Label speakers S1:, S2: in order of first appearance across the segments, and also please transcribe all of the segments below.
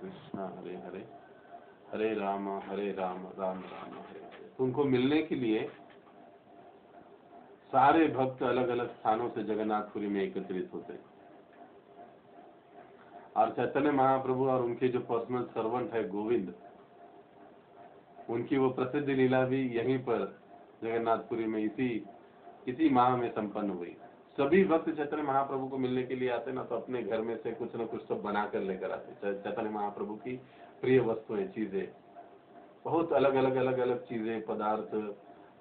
S1: कृष्णा हरे हरे हरे राम राम राम हरे हरे। तुमको मिलने के लिए सारे भक्त अलग अलग स्थानों से जगन्नाथपुरी में एकत्रित होते हैं और चैतन्य महाप्रभु और उनके जो पर्सनल सर्वेंट है गोविंद, उनकी वो प्रसिद्ध लीला भी यहीं पर जगन्नाथपुरी में इसी माह में संपन्न हुई। सभी भक्त चैतन्य महाप्रभु को मिलने के लिए आते ना, तो अपने घर में से कुछ न कुछ तो बना कर लेकर आते। चैतन्य महाप्रभु की प्रिय वस्तुएं, चीजें, बहुत अलग अलग चीजें, पदार्थ,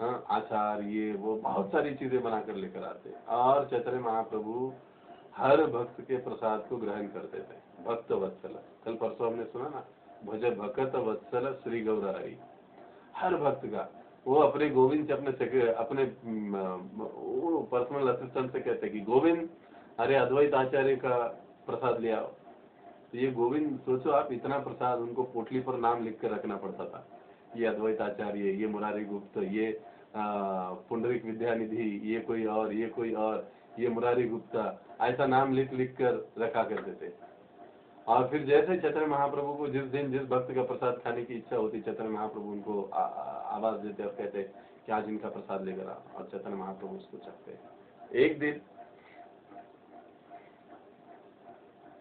S1: आचार, ये वो बहुत सारी चीजें बनाकर लेकर आते और चैतन्य महाप्रभु हर भक्त के प्रसाद को ग्रहण करते थे। भक्त वत्सल, कल परसों हमने सुना ना, भज भक्त वत्सल श्री गौरहरि। हर भक्त का वो अपने गोविंद से अपने पर्सनल असिस्टेंट से कहते कि गोविंद, अरे अद्वैत आचार्य का प्रसाद ले आओ। तो ये गोविंद, सोचो आप, इतना प्रसाद उनको पोटली पर नाम लिख कर रखना पड़ता था। ये अद्वैत आचार्य, ये मुरारी गुप्त, ये पुंडरिक विद्यानिधि, ये कोई और, ये कोई और, ये मुरारी गुप्ता, ऐसा नाम लिख लिख कर रखा करते थे। और फिर जैसे चैतन्य महाप्रभु को जिस दिन जिस भक्त का प्रसाद खाने की इच्छा होती, चैतन्य महाप्रभु उनको आवाज देते और कहते कि आज इनका प्रसाद लेकर आ, और चैतन्य महाप्रभु उसको चाहते। एक दिन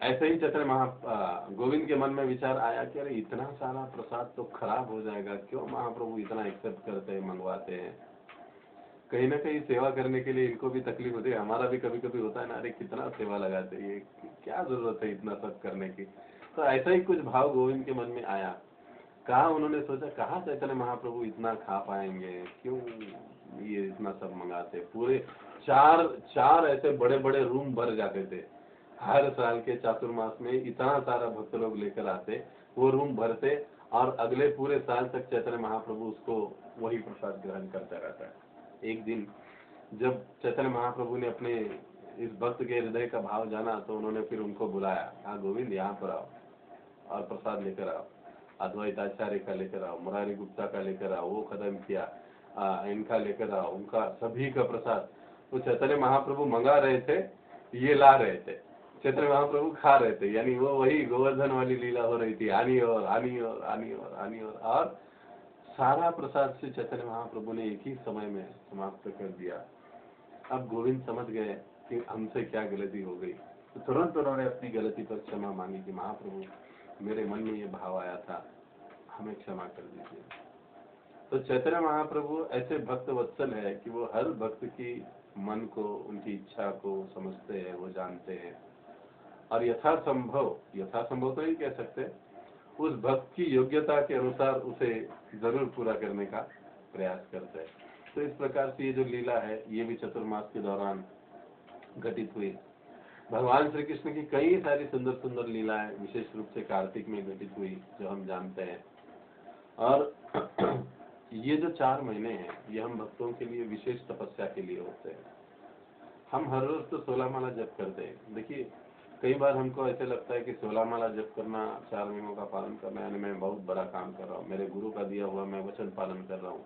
S1: ऐसे ही चैतन्य गोविंद के मन में विचार आया कि अरे इतना सारा प्रसाद तो खराब हो जाएगा, क्यों महाप्रभु इतना एक्सेप्ट करते हैं, मंगवाते हैं। कहीं ना कहीं सेवा करने के लिए इनको भी तकलीफ होती है, हमारा भी कभी कभी होता है ना, अरे कितना सेवा लगाते हैं, ये क्या जरूरत है इतना सब करने की। तो ऐसा ही कुछ भाव गोविंद के मन में आया। कहा उन्होंने सोचा, कहाँ चैतन्य महाप्रभु इतना खा पाएंगे, क्यों ये इतना सब मंगाते। पूरे चार ऐसे बड़े बड़े रूम भर जाते थे। हर साल के चातुर्मास में इतना सारा भक्त लोग लेकर आते, वो रूम भरते और अगले पूरे साल तक चैतन्य महाप्रभु उसको वही प्रसाद ग्रहण करता रहता है। एक दिन जब चैतन्य महाप्रभु ने अपने इस भक्त के हृदय का भाव जाना, तो उन्होंने फिर उनको बुलाया, हाँ गोविंद यहाँ पर आओ और प्रसाद लेकर आओ, अद्वैत आचार्य का लेकर आओ, मुरारी गुप्ता का लेकर आओ, वो खत्म किया, इनका लेकर आओ, उनका सभी का प्रसाद। तो चैतन्य महाप्रभु मंगा रहे थे, ये ला रहे थे, चैतन्य महाप्रभु खा रहे थे। यानी वो वही गोवर्धन वाली लीला हो रही थी, आनी और आनी और आनी और आनी और सारा प्रसाद से चैतन्य महाप्रभु ने एक ही समय में समाप्त कर दिया। अब गोविंद समझ गए कि हमसे क्या गलती हो गई, तो तुरंत उन्होंने अपनी गलती पर क्षमा मांगी कि महाप्रभु, मेरे मन में ये भाव आया था, हमें क्षमा कर दीजिए। तो चैतन्य महाप्रभु ऐसे भक्त वत्सल है कि वो हर भक्त की मन को, उनकी इच्छा को समझते हैं, वो जानते हैं और यथासंभव तो ही कह सकते, उस भक्त की योग्यता के अनुसार उसे जरूर पूरा करने का प्रयास करते हैं। तो इस प्रकार से ये जो लीला है, ये भी चतुर्मास के दौरान घटित हुई। भगवान श्री कृष्ण की कई सारी सुंदर सुंदर लीलाएं विशेष रूप से कार्तिक में घटित हुई, जो हम जानते हैं। और ये जो 4 महीने हैं, ये हम भक्तों के लिए विशेष तपस्या के लिए होते हैं। हम हर रोज तो 16 माला जप करते हैं। देखिए, कई बार हमको ऐसे लगता है कि 16 माला जप करना, 4 नियमों का पालन करना, यानी मैं बहुत बड़ा काम कर रहा हूँ, मेरे गुरु का दिया हुआ मैं वचन पालन कर रहा हूँ।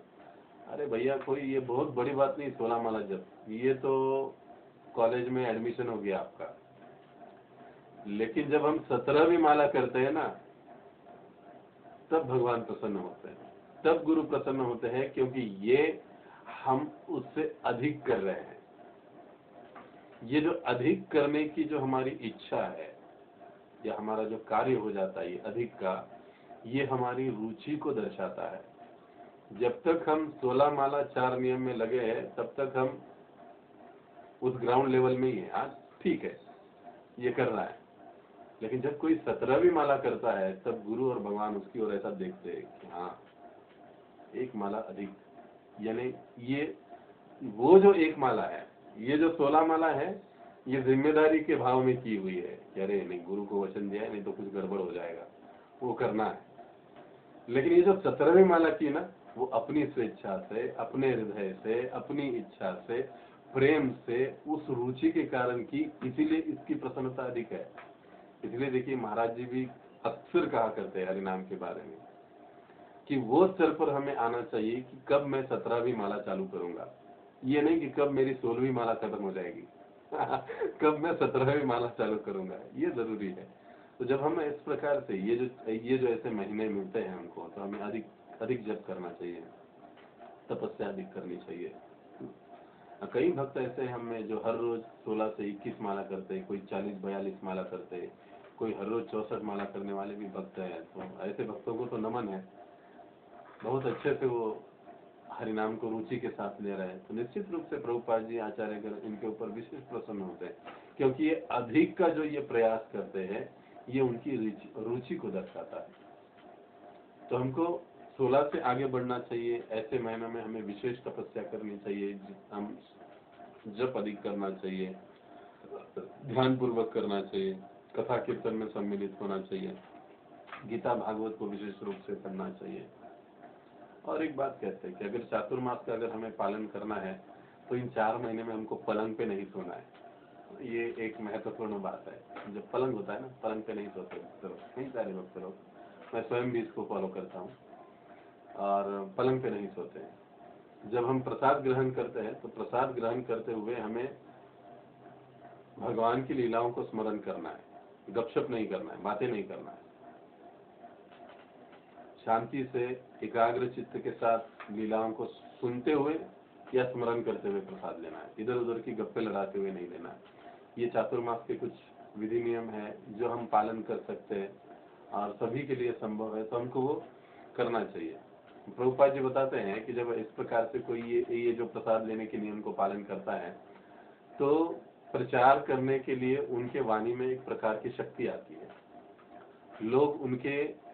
S1: अरे भैया, कोई ये बहुत बड़ी बात नहीं 16 माला जप, ये तो कॉलेज में एडमिशन हो गया आपका। लेकिन जब हम 17वीं माला करते हैं ना, तब भगवान प्रसन्न होते हैं, तब गुरु प्रसन्न होते हैं, क्योंकि ये हम उससे अधिक कर रहे हैं। ये जो अधिक करने की जो हमारी इच्छा है, या हमारा जो कार्य हो जाता है ये अधिक का, ये हमारी रुचि को दर्शाता है। जब तक हम 16 माला 4 नियम में लगे हैं, तब तक हम उस ग्राउंड लेवल में ही है। आज ठीक है, ये कर रहा है। लेकिन जब कोई 17वीं माला करता है, तब गुरु और भगवान उसकी ओर ऐसा देखते हैं कि हाँ, एक माला अधिक, यानी ये वो जो एक माला है, ये जो 16 माला है, ये जिम्मेदारी के भाव में की हुई है कि अरे नहीं, गुरु को वचन दिया है, नहीं तो कुछ गड़बड़ हो जाएगा, वो करना है। लेकिन ये जो 17वीं माला की ना, वो अपनी स्वेच्छा से, अपने हृदय से, अपनी इच्छा से, प्रेम से, उस रुचि के कारण की, इसीलिए इसकी प्रसन्नता अधिक है। इसलिए देखिए, महाराज जी भी अक्सर कहा करते हैं हरिनाम के बारे में कि वो स्तर पर हमें आना चाहिए कि कब मैं 17वीं माला चालू करूंगा, ये नहीं कि कब मेरी 16वीं माला खत्म हो जाएगी कब मैं 17वीं माला चालू करूंगा, ये जरूरी है। तो जब हम इस प्रकार से ये जो ऐसे महीने मिलते हैं हमको, तो हमें अधिक अधिक जप करना चाहिए, तपस्या अधिक करनी चाहिए। कई भक्त ऐसे हैं हमें जो हर रोज 16 से 21 माला करते, कोई 40-42 माला करते, कोई हर रोज 64 माला करने वाले भी भक्त हैं। तो ऐसे भक्तों को तो नमन है, बहुत अच्छे से वो हरिनाम को रुचि के साथ ले रहे हैं। तो निश्चित रूप से प्रभुपाद जी, आचार्यगण इनके ऊपर विशेष प्रसन्न होते हैं, क्योंकि ये अधिक का जो ये प्रयास करते हैं, ये उनकी रुचि को दर्शाता है। तो हमको 16 से आगे बढ़ना चाहिए। ऐसे महीनों में हमें विशेष तपस्या करनी चाहिए, हम जप अधिक करना चाहिए, ध्यान पूर्वक करना चाहिए, कथा कीर्तन में सम्मिलित होना चाहिए, गीता भागवत को विशेष रूप से पढ़ना चाहिए। और एक बात कहते हैं कि अगर चातुर्मास का अगर हमें पालन करना है, तो इन 4 महीने में हमको पलंग पे नहीं सोना है। ये एक महत्वपूर्ण बात है। जब पलंग होता है ना, पलंग पे नहीं सोते कई सारे भक्त लोग, मैं स्वयं भी इसको फॉलो करता हूँ, और पलंग पे नहीं सोते हैं। जब हम प्रसाद ग्रहण करते हैं, तो प्रसाद ग्रहण करते हुए हमें भगवान की लीलाओं को स्मरण करना है, गपशप नहीं करना है, बातें नहीं करना है। शांति से एकाग्र चित्त के साथ लीलाओं को सुनते हुए या स्मरण करते हुए प्रसाद लेना है, इधर उधर की गप्पे लड़ाते हुए नहीं लेना है। ये चातुर्मास के कुछ विधि नियम है जो हम पालन कर सकते हैं और सभी के लिए संभव है, तो हमको वो करना चाहिए। प्रभुपाद जी बताते हैं कि जब इस प्रकार से कोई ये जो प्रसाद लेने के नियम को पालन करता है, तो प्रचार करने के लिए उनके वाणी में एक प्रकार की शक्ति आती है। लोग उनके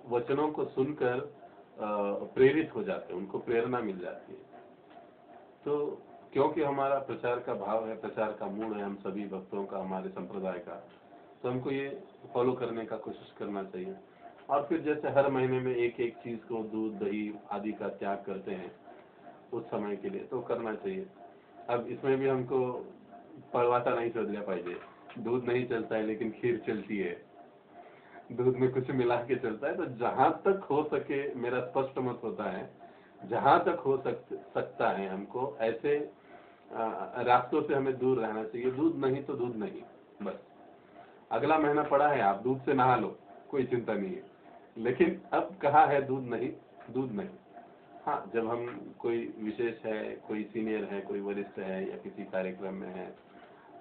S1: वचनों को सुनकर प्रेरित हो जाते हैं, उनको प्रेरणा मिल जाती है। तो क्योंकि हमारा प्रचार का भाव है, प्रचार का मूड है हम सभी भक्तों का, हमारे संप्रदाय का, तो हमको ये फॉलो करने का कोशिश करना चाहिए। और फिर जैसे हर महीने में एक एक चीज को, दूध दही आदि का त्याग करते हैं उस समय के लिए, तो करना चाहिए। अब इसमें भी हमको परवाता नहीं शोधना पाहिजे। दूध नहीं चलता है लेकिन खीर चलती है, दूध में कुछ मिला के चलता है। तो जहां तक हो सके, मेरा स्पष्ट मत होता है, जहां तक हो सकता है हमको ऐसे रास्तों से हमें दूर रहना चाहिए। दूध नहीं तो दूध नहीं, बस। अगला महीना पड़ा है, आप दूध से नहा लो, कोई चिंता नहीं है, लेकिन अब कहा है दूध नहीं, दूध नहीं। हाँ, जब हम कोई विशेष है, कोई सीनियर है, कोई वरिष्ठ है या किसी कार्यक्रम में है,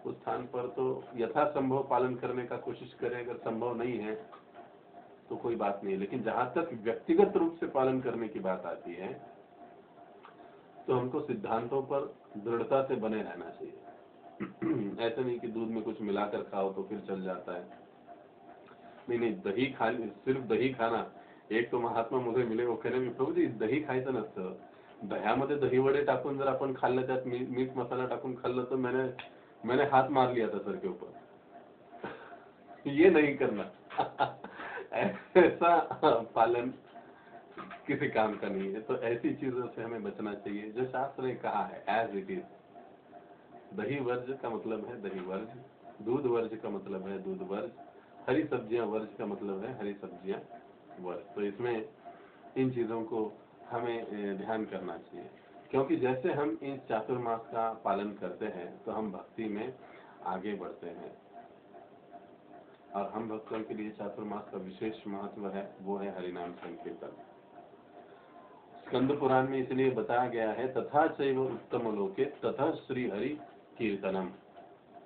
S1: उस स्थान पर तो यथासंभव पालन करने का कोशिश करें। अगर संभव नहीं है तो कोई बात नहीं, लेकिन जहां तक व्यक्तिगत रूप से पालन करने की बात आती है, तो हमको सिद्धांतों पर दृढ़ता से बने रहना चाहिए। ऐसा नहीं कि दूध में कुछ मिलाकर खाओ तो फिर चल जाता है। नहीं, दही खाली, सिर्फ दही खाना। एक तो महात्मा मुझे मिले, वो कह रहे प्रभू जी दही खायचं नसतं, दह्यामध्ये दही वडे टाकून जर आपण खाल्लं, त्यात मीठ मसाला टाकून खाल्लं, तो मैंने हाथ मार लिया था सर के ऊपर। ये नहीं करना। ऐसा पालन किसी काम का नहीं है। तो ऐसी चीजों से हमें बचना चाहिए जो शास्त्र ने कहा है, एज इट इज। दही वर्ज का मतलब है दही वर्ज, दूध वर्ज का मतलब है दूध वर्ज, हरी सब्जियां वर्ज का मतलब है हरी सब्जियां वर्ज। तो इसमें इन चीजों को हमें ध्यान करना चाहिए, क्योंकि जैसे हम इन चातुर्मास का पालन करते हैं तो हम भक्ति में आगे बढ़ते हैं। और हम भक्तों के लिए चातुर्मास का विशेष महत्व है, वो है हरिनाम संकीर्तन। स्कंद पुराण में इसलिए बताया गया है, तथा चैव उत्तम लोके तथा श्री हरि कीर्तनम,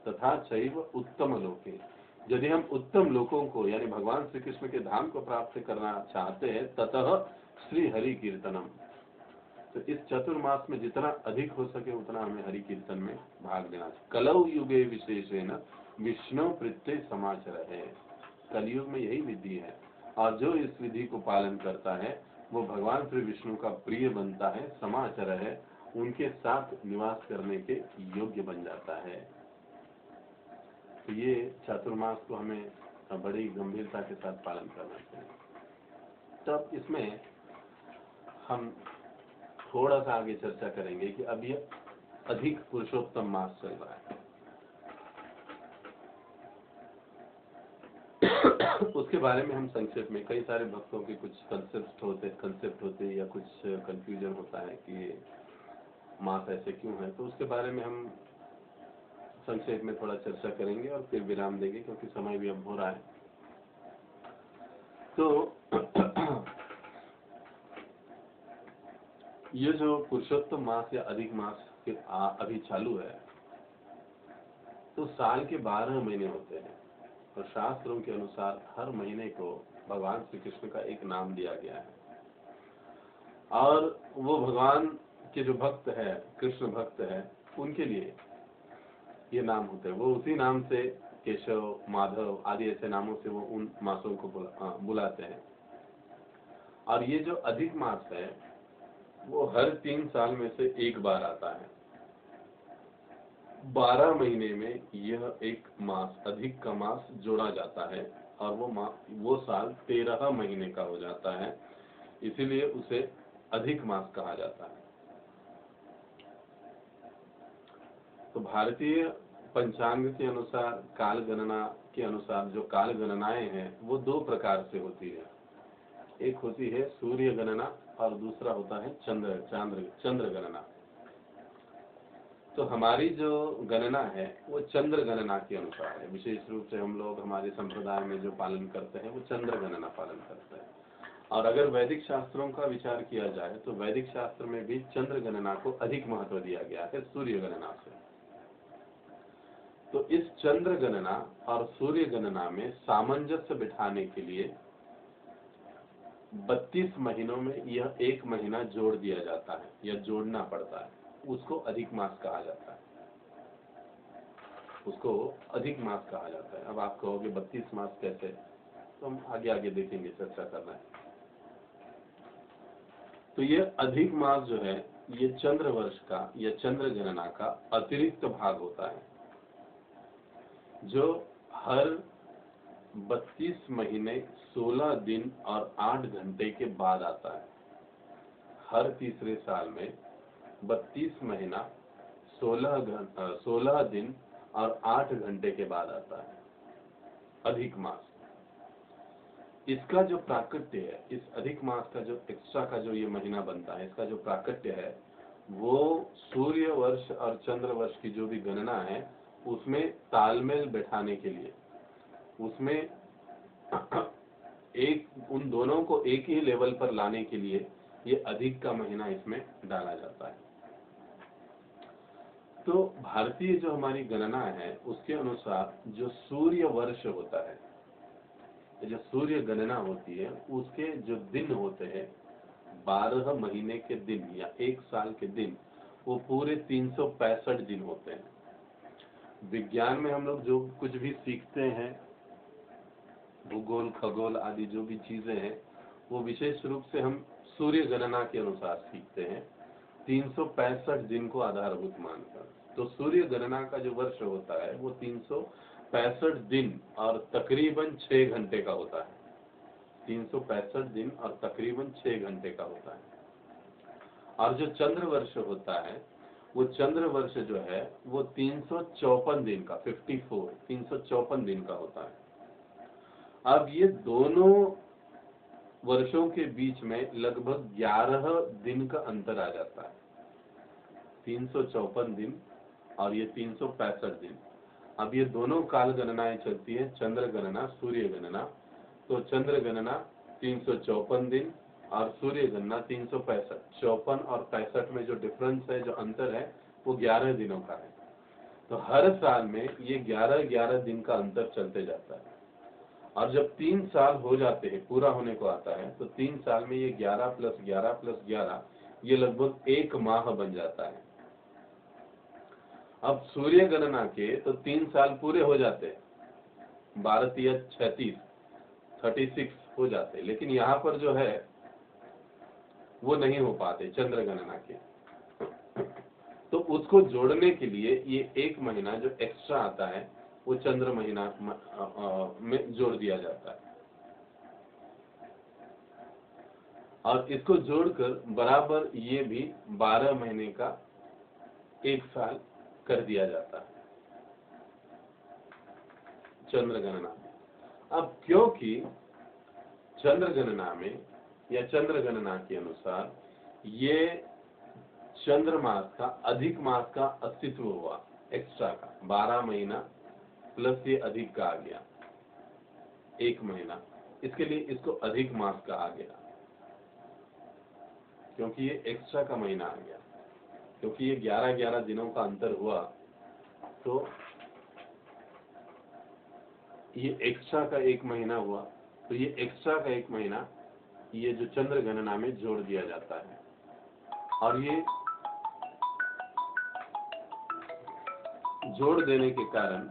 S1: तथा चैव उत्तम लोके। यदि हम उत्तम लोकों को यानी भगवान श्री कृष्ण के धाम को प्राप्त करना चाहते हैं, ततः श्री हरि कीर्तनम। तो इस चतुर्मास में जितना अधिक हो सके उतना हमें हरि कीर्तन में भाग लेना चाहिए। कलौ युगे विशेषेण विष्णु प्रीत्यै समाचर है। कलयुग में यही विधि है, और जो इस विधि को पालन करता है वो भगवान श्री विष्णु का प्रिय बनता है, समाचर है, उनके साथ निवास करने के योग्य बन जाता है। तो ये चातुर्मास को हमें बड़ी गंभीरता के साथ पालन करना चाहिए। तब इसमें हम थोड़ा सा आगे चर्चा करेंगे कि अब ये अधिक पुरुषोत्तम मास चल रहा है। उसके बारे में हम संक्षेप में, कई सारे भक्तों के कुछ कंसेप्ट होते या कुछ कंफ्यूजन होता है कि मास ऐसे क्यों है, तो उसके बारे में हम संक्षेप में थोड़ा चर्चा करेंगे और फिर विराम देंगे, क्योंकि समय भी अब हो रहा है। तो ये जो पुरुषोत्तम मास या अधिक मास अभी चालू है, तो साल के 12 महीने होते हैं और शास्त्रों के अनुसार हर महीने को भगवान श्री कृष्ण का एक नाम दिया गया है। और वो भगवान के जो भक्त है, कृष्ण भक्त है, उनके लिए ये नाम होते हैं। वो उसी नाम से केशव, माधव आदि ऐसे नामों से वो उन मासों को बुलाते हैं। और ये जो अधिक मास है वो हर 3 साल में से एक बार आता है। 12 महीने में यह एक मास, अधिक का मास जोड़ा जाता है और वो साल 13 महीने का हो जाता है, इसीलिए उसे अधिक मास कहा जाता है। तो भारतीय पंचांग के अनुसार, काल गणना के अनुसार जो काल गणनाएं हैं वो 2 प्रकार से होती है। एक होती है सूर्य गणना और दूसरा होता है चंद्र गणना। तो हमारी जो गणना है वो चंद्र गणना के अनुसार है। विशेष रूप से हम लोग हमारे संप्रदाय में जो पालन करते हैं वो चंद्र गणना पालन करते हैं। और अगर वैदिक शास्त्रों का विचार किया जाए तो वैदिक शास्त्र में भी चंद्र गणना को अधिक महत्व दिया गया है सूर्य गणना से। तो इस चंद्र गणना और सूर्य गणना में सामंजस्य बिठाने के लिए 32 महीनों में यह एक महीना जोड़ दिया जाता है या जोड़ना पड़ता है, उसको अधिक मास कहा जाता है। उसको अधिक मास कहा जाता है। अब आप कहोगे 32 मास कैसे, तो हम आगे आगे देखेंगे, चर्चा करना है। तो ये अधिक मास जो है ये चंद्र वर्ष का या चंद्र गणना का अतिरिक्त भाग होता है, जो हर 32 महीने 16 दिन और 8 घंटे के बाद आता है। हर तीसरे साल में 32 महीना 16 दिन और 8 घंटे के बाद आता है अधिक मास। इसका जो प्राकट्य है, इस अधिक मास का जो एक्स्ट्रा का जो ये महीना बनता है, इसका जो प्राकट्य है वो सूर्य वर्ष और चंद्र वर्ष की जो भी गणना है उसमें तालमेल बैठाने के लिए, उसमें उन दोनों को एक ही लेवल पर लाने के लिए ये अधिक का महीना इसमें डाला जाता है। तो भारतीय जो हमारी गणना है उसके अनुसार जो सूर्य वर्ष होता है, जो सूर्य गणना होती है, उसके जो दिन होते हैं 12 महीने के दिन या एक साल के दिन, वो पूरे 365 दिन होते हैं। विज्ञान में हम लोग जो कुछ भी सीखते हैं, भूगोल, खगोल आदि जो भी चीजें हैं, वो विशेष रूप से हम सूर्य गणना के अनुसार सीखते हैं, 365 दिन को आधारभूत मानकर। तो सूर्य गणना का जो वर्ष होता है वो 365 दिन और तकरीबन 6 घंटे का होता है। 365 दिन और तकरीबन 6 घंटे का होता है। और जो चंद्र वर्ष होता है, वो चंद्र वर्ष जो है वो 354 दिन का, 354 दिन का होता है। अब ये दोनों वर्षों के बीच में लगभग 11 दिन का अंतर आ जाता है। 354 दिन और ये 365 दिन। अब ये दोनों काल गणनाएं चलती है, चंद्र गणना, सूर्य गणना। तो चंद्र गणना 354 दिन और सूर्य गणना 365। 54 और 65 में जो डिफरेंस है, जो अंतर है, वो 11 दिनों का है। तो हर साल में ये 11-11 दिन का अंतर चलते जाता है। और जब 3 साल हो जाते हैं, पूरा होने को आता है, तो 3 साल में ये 11 + 11 + 11 ये लगभग 1 माह बन जाता है। अब सूर्य गणना के तो 3 साल पूरे हो जाते हैं, 12 × 36 हो जाते, लेकिन यहाँ पर जो है वो नहीं हो पाते चंद्र गणना के। तो उसको जोड़ने के लिए ये एक महीना जो एक्स्ट्रा आता है वो चंद्र महीना में जोड़ दिया जाता है। और इसको जोड़कर बराबर ये भी 12 महीने का एक साल कर दिया जाता है चंद्र गणना में। अब क्योंकि चंद्र गणना में या चंद्र गणना के अनुसार ये चंद्र मास का, अधिक मास का अस्तित्व हुआ, एक्स्ट्रा का 12 महीना प्लस ये अधिक का आ गया एक महीना, इसके लिए इसको अधिक मास कहा गया, क्योंकि ये एक्स्ट्रा का महीना आ गया। क्योंकि ये 11-11 दिनों का अंतर हुआ, तो ये एक्स्ट्रा का एक महीना हुआ, तो ये एक्स्ट्रा का एक महीना ये जो चंद्र गणना में जोड़ दिया जाता है, और ये जोड़ देने के कारण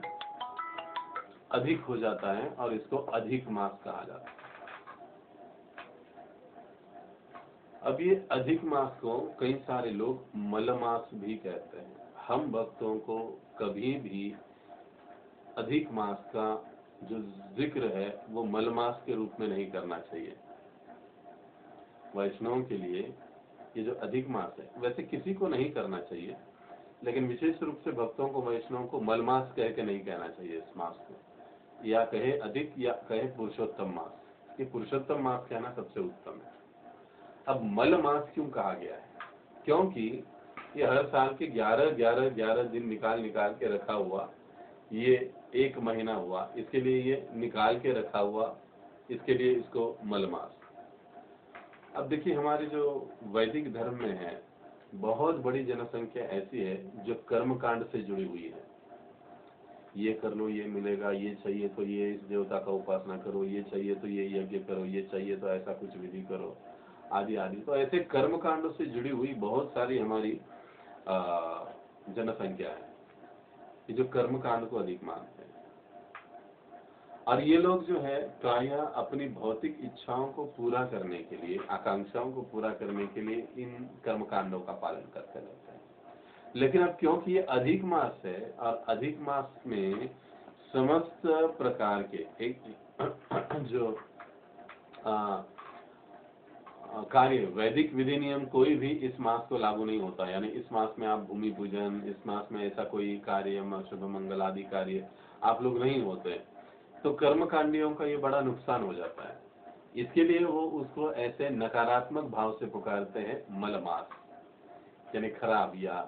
S1: अधिक हो जाता है और इसको अधिक मास कहा जाता है। अब ये अधिक मास को कई सारे लोग मलमास भी कहते हैं। हम भक्तों को कभी भी अधिक मास का जो जिक्र है वो मलमास के रूप में नहीं करना चाहिए। वैष्णवों के लिए ये जो अधिक मास है, वैसे किसी को नहीं करना चाहिए, लेकिन विशेष रूप से भक्तों को, वैष्णवों को मलमास कह के नहीं कहना चाहिए इस मास को, या कहे अधिक या कहे पुरुषोत्तम मास। ये पुरुषोत्तम मास कहना सबसे उत्तम है। अब मल मास क्यों कहा गया है? क्योंकि ये हर साल के 11 दिन निकाल के रखा हुआ ये एक महीना हुआ, इसके लिए ये निकाल के रखा हुआ, इसके लिए इसको मल मास। अब देखिए, हमारे जो वैदिक धर्म में है, बहुत बड़ी जनसंख्या ऐसी है जो कर्म कांड से जुड़ी हुई है। ये कर लो ये मिलेगा, ये चाहिए तो ये इस देवता का उपासना करो, ये चाहिए तो ये यज्ञ करो, ये चाहिए तो ऐसा कुछ विधि करो, आदि आदि। तो ऐसे कर्म कांडों से जुड़ी हुई बहुत सारी हमारी जनसंख्या है, ये जो कर्म कांड को अधिक मानते हैं। और ये लोग जो है प्रायः अपनी भौतिक इच्छाओं को पूरा करने के लिए, आकांक्षाओं को पूरा करने के लिए इन कर्म कांडों का पालन करते रहते हैं। लेकिन अब क्योंकि ये अधिक मास है और अधिक मास में समस्त प्रकार के एक जो कार्य, वैदिक विधि नियम कोई भी इस मास को लागू नहीं होता। यानी इस मास में आप भूमि पूजन, इस मास में ऐसा कोई कार्य, शुभ मंगल आदि कार्य आप लोग नहीं होते, तो कर्मकांडियों का ये बड़ा नुकसान हो जाता है। इसके लिए वो उसको ऐसे नकारात्मक भाव से पुकारते हैं मलमास, यानी खराब या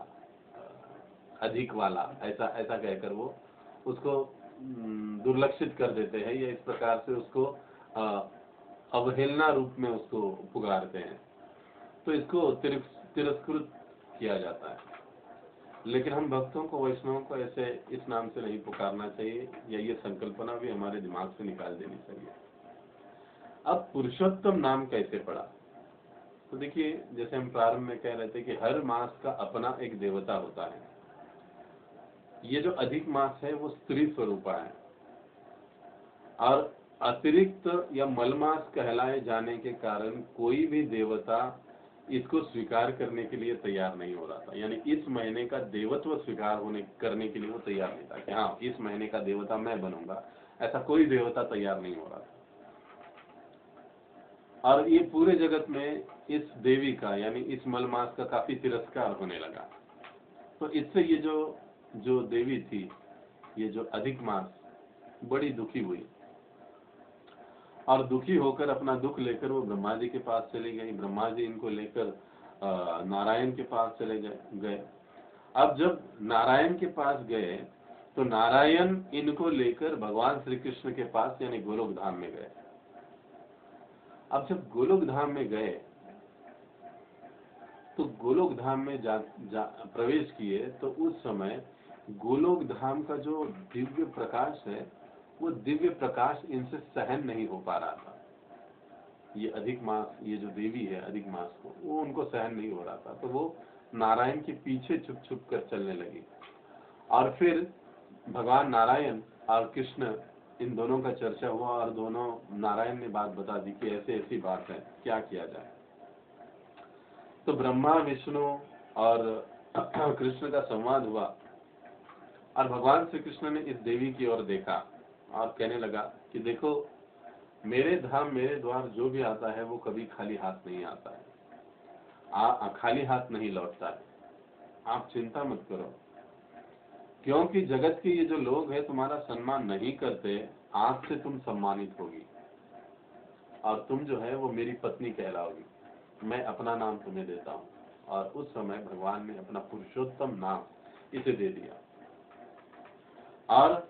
S1: अधिक वाला, ऐसा ऐसा कहकर वो उसको दुर्लक्षित कर देते हैं, या इस प्रकार से उसको अवहेलना रूप में उसको पुकारते हैं। तो इसको तिरस्कृत किया जाता है। लेकिन हम भक्तों को, वैष्णवों को ऐसे इस नाम से नहीं पुकारना चाहिए, या ये संकल्पना भी हमारे दिमाग से निकाल देनी चाहिए। अब पुरुषोत्तम नाम कैसे पड़ा? तो देखिए, जैसे हम प्रारंभ में कह रहे थे कि हर मास का अपना एक देवता होता है। ये जो अधिक मास है वो स्त्री स्वरूपा है, और अतिरिक्त या मलमास कहलाए जाने के कारण कोई भी देवता इसको स्वीकार करने के लिए तैयार नहीं हो रहा था। यानी इस महीने का देवत्व स्वीकार करने के लिए वो तैयार नहीं था कि हाँ, इस महीने का देवता मैं बनूंगा, ऐसा कोई देवता तैयार नहीं हो रहा था। और ये पूरे जगत में इस देवी का, यानी इस मलमास का काफी तिरस्कार होने लगा। तो इससे ये जो देवी थी, ये जो अधिक मास, बड़ी दुखी हुई, और दुखी होकर अपना दुख लेकर वो ब्रह्मा जी के पास चली गई। ब्रह्मा जी इनको लेकर नारायण के पास चले गए। अब जब नारायण के पास गए तो नारायण इनको लेकर भगवान श्री कृष्ण के पास, यानी गोलोक धाम में गए। अब जब गोलोक धाम में गए तो गोलोक धाम में प्रवेश किए, तो उस समय गोलोक धाम का जो दिव्य प्रकाश है, वो दिव्य प्रकाश इनसे सहन नहीं हो पा रहा था। ये अधिक मास, ये जो देवी है अधिक मास को, वो उनको सहन नहीं हो रहा था। तो वो नारायण के पीछे छुप छुप कर चलने लगी। और फिर भगवान नारायण और कृष्ण, इन दोनों का चर्चा हुआ, और दोनों, नारायण ने बात बता दी कि ऐसे ऐसी बात है, क्या किया जाए। तो ब्रह्मा, विष्णु और कृष्ण का संवाद हुआ, और भगवान श्री कृष्ण ने इस देवी की ओर देखा और कहने लगा कि देखो, मेरे धाम, मेरे द्वार जो भी आता है वो कभी खाली हाथ नहीं आता है, खाली हाथ नहीं लौटता है। आप चिंता मत करो, क्योंकि जगत के ये जो लोग हैं तुम्हारा सम्मान नहीं करते, आज से तुम सम्मानित होगी, और तुम जो है वो मेरी पत्नी कहलाओगी। मैं अपना नाम तुम्हें देता हूँ। और उस समय भगवान ने अपना पुरुषोत्तम नाम इसे दे दिया, और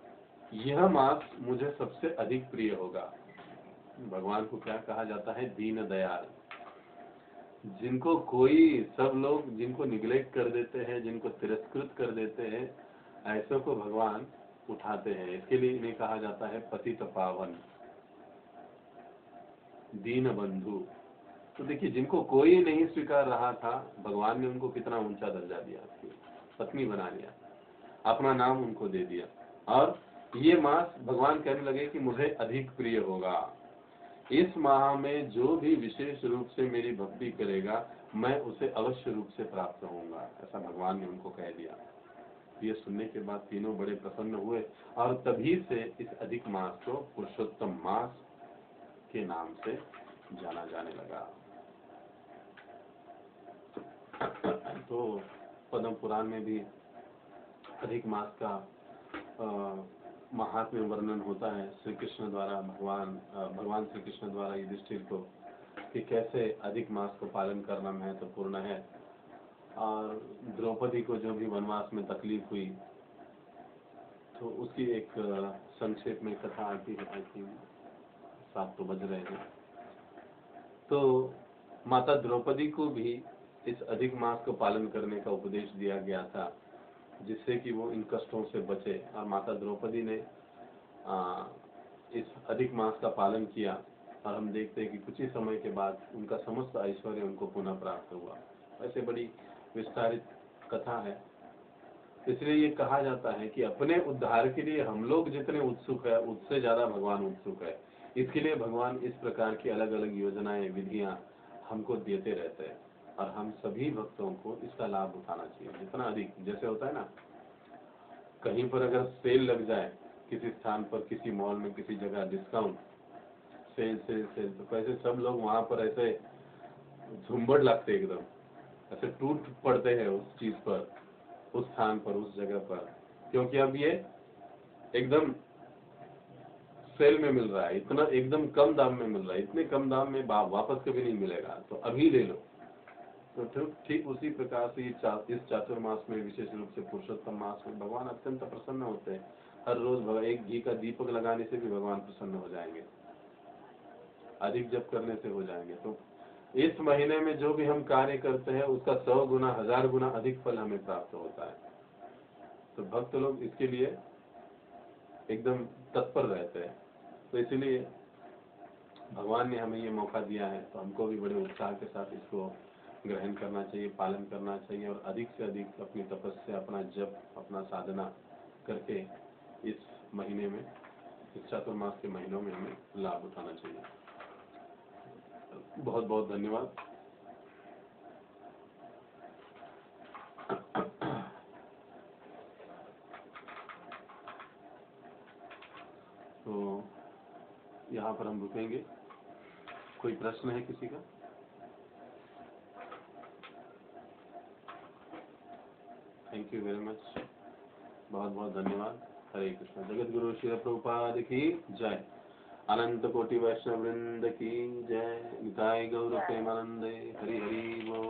S1: यह मास मुझे सबसे अधिक प्रिय होगा। भगवान को क्या कहा जाता है? दीन दयाल। जिनको कोई, सब लोग जिनको निग्लेक्ट कर देते हैं, जिनको तिरस्कृत कर देते हैं, ऐसों को भगवान उठाते हैं। इसके लिए इन्हें कहा जाता है पतित पावन, दीन बंधु। तो देखिए, जिनको कोई नहीं स्वीकार रहा था, भगवान ने उनको कितना ऊंचा दर्जा दिया, पत्नी बना लिया, अपना नाम उनको दे दिया। और ये मास भगवान कहने लगे कि मुझे अधिक प्रिय होगा, इस माह में जो भी विशेष रूप से मेरी भक्ति करेगा, मैं उसे अवश्य रूप से प्राप्त होऊंगा। ऐसा भगवान ने उनको कह दिया। ये सुनने के बाद तीनों बड़े प्रसन्न हुए, और तभी से इस अधिक मास को पुरुषोत्तम मास के नाम से जाना जाने लगा। तो पद्म पुराण में भी अधिक मास का महात्म्य वर्णन होता है। श्री कृष्ण द्वारा भगवान श्री कृष्ण द्वारा युधिष्ठिर को, कि कैसे अधिक मास को पालन करना महत्वपूर्ण है। और द्रौपदी को जो भी वनवास में तकलीफ हुई, तो उसकी एक संक्षेप में कथा आती है। आई थिंक 7 तो बज रहे हैं। तो माता द्रौपदी को भी इस अधिक मास को पालन करने का उपदेश दिया गया था, जिससे कि वो इन कष्टों से बचे। और माता द्रौपदी ने इस अधिक मास का पालन किया, और हम देखते हैं कि कुछ ही समय के बाद उनका समस्त ऐश्वर्य उनको पुनः प्राप्त हुआ। ऐसे बड़ी विस्तारित कथा है। इसलिए ये कहा जाता है कि अपने उद्धार के लिए हम लोग जितने उत्सुक है, उससे ज्यादा भगवान उत्सुक है। इसके लिए भगवान इस प्रकार की अलग अलग योजनाएं, विधियां हमको देते रहते हैं, और हम सभी भक्तों को इसका लाभ उठाना चाहिए जितना अधिक। जैसे होता है ना, कहीं पर अगर सेल लग जाए, किसी स्थान पर, किसी मॉल में, किसी जगह डिस्काउंट, सेल सेल सेल, तो कैसे सब लोग वहां पर ऐसे झुंबड़ लगते, एकदम ऐसे टूट पड़ते हैं उस चीज पर, उस स्थान पर, उस जगह पर, क्योंकि अब ये एकदम सेल में मिल रहा है, इतना एकदम कम दाम में मिल रहा है, इतने कम दाम में वापस कभी नहीं मिलेगा, तो अभी ले लो। तो ठीक उसी प्रकार से इस चातुर्मास में, विशेष रूप से पुरुषोत्तम मास में, भगवान अत्यंत प्रसन्न होते हैं। हर रोज एक घी का दीपक लगाने से भी भगवान प्रसन्न हो जाएंगे, अधिक जप करने से हो जाएंगे। तो इस महीने में जो भी हम कार्य करते हैं, उसका 100 गुना, 1000 गुना अधिक फल हमें प्राप्त होता है। तो भक्त लोग इसके लिए एकदम तत्पर रहते हैं। तो इसलिए भगवान ने हमें ये मौका दिया है, तो हमको भी बड़े उत्साह के साथ इसको ग्रहण करना चाहिए, पालन करना चाहिए, और अधिक से अधिक अपनी तपस्या, अपना जप, अपना साधना करके इस महीने में, इस चातुर्मास के महीनों में हमें लाभ उठाना चाहिए। बहुत बहुत धन्यवाद। तो यहाँ पर हम रुकेंगे। कोई प्रश्न है किसी का? थैंक यू वेरी मच, बहुत बहुत धन्यवाद। हरे कृष्ण। जगत गुरु श्री प्रभुपाद की जय। अनंत कोटि वैष्णव वृंद की जय। निताय गौर प्रेमानंदे। हरि हरि बोल।